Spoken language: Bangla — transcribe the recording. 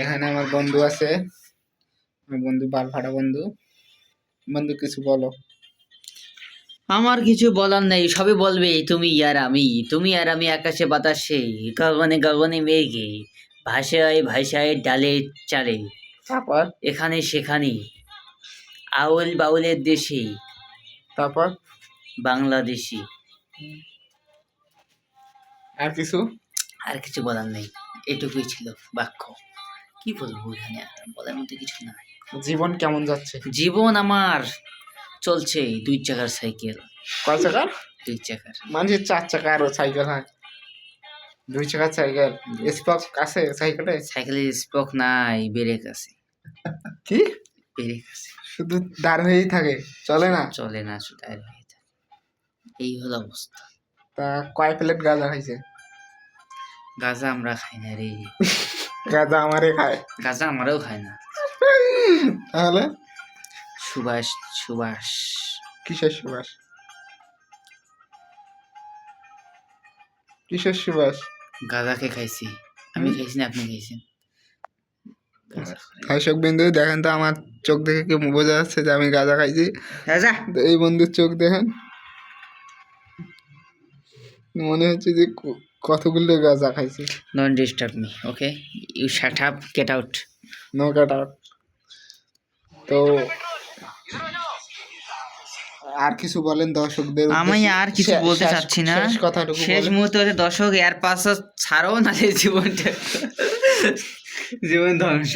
এখানে আমার বন্ধু আছে, আমার বন্ধু বাল ফাটা বন্ধু। বন্ধু কিছু বলো। আমার কিছু বলার নেই, সবই বলবে তুমি আর আমি। তুমি আর আমি আকাশে বাতাসে, গগনে গগনে মেঘে, ভাষায় ভাষায় ডালে চালে, তারপর এখানে সেখানে, আউল বাউলের দেশে, তারপর বাংলাদেশি। আর কিছু? আর কিছু বলার নেই, এটুকুই ছিল বাক্য। কি বলবো এখানে, আর বলার মতো কিছু নাই। জীবন কেমন যাচ্ছে? জীবন আমার চলছে 2 চাকার সাইকেল। কয় চাকার? 2 চাকার। মানুষের 4 চাকা আরো সাইকেল হয়, 2 চাকার সাইকেল। স্পক আছে সাইকেলে? সাইকেলের স্পক নাই, ব্রেক আছে। কি? ব্রেক আছে, শুধু দাঁড় হয়েই থাকে, চলে না? চলে না, শুধু আর হয়ে থাকে। এই হলো অবস্থা। তা কয় প্লেট গাঁজা খাইছে? গাঁজা আমরা খাই না রে। গাঁজা আমারে খায়। গাঁজা আমরাও খাই না। তাহলে সুবাস সুবাস কিসের সুবাস? কিসের সুবাস? গাঁজাকে খাইছি, আমি খাইছি না, আপনি খাইছেন। দর্শক বিন্দু দেখেন তো, আমার চোখ দেখে কি বোঝা যাচ্ছে যে আমি গাঁজা খাইছি? গাঁজা তো এই বন্ধুর চোখ দেখেন, মনে হচ্ছে যে কতগুলো গাঁজা খাইছি। Don't disturb me, okay? You shut up, get out. No cut out. তো আর কিছু বলেন দর্শকদের আমি উদ্দেশ্যে? আর কিছু বলতে চাচ্ছি না। শেষ কথাটুকু শেষ বলেন। মুহূর্তে হচ্ছে দর্শক এর পাশে ছাড়ো, না জীবনটা জীবন ধ্বংস।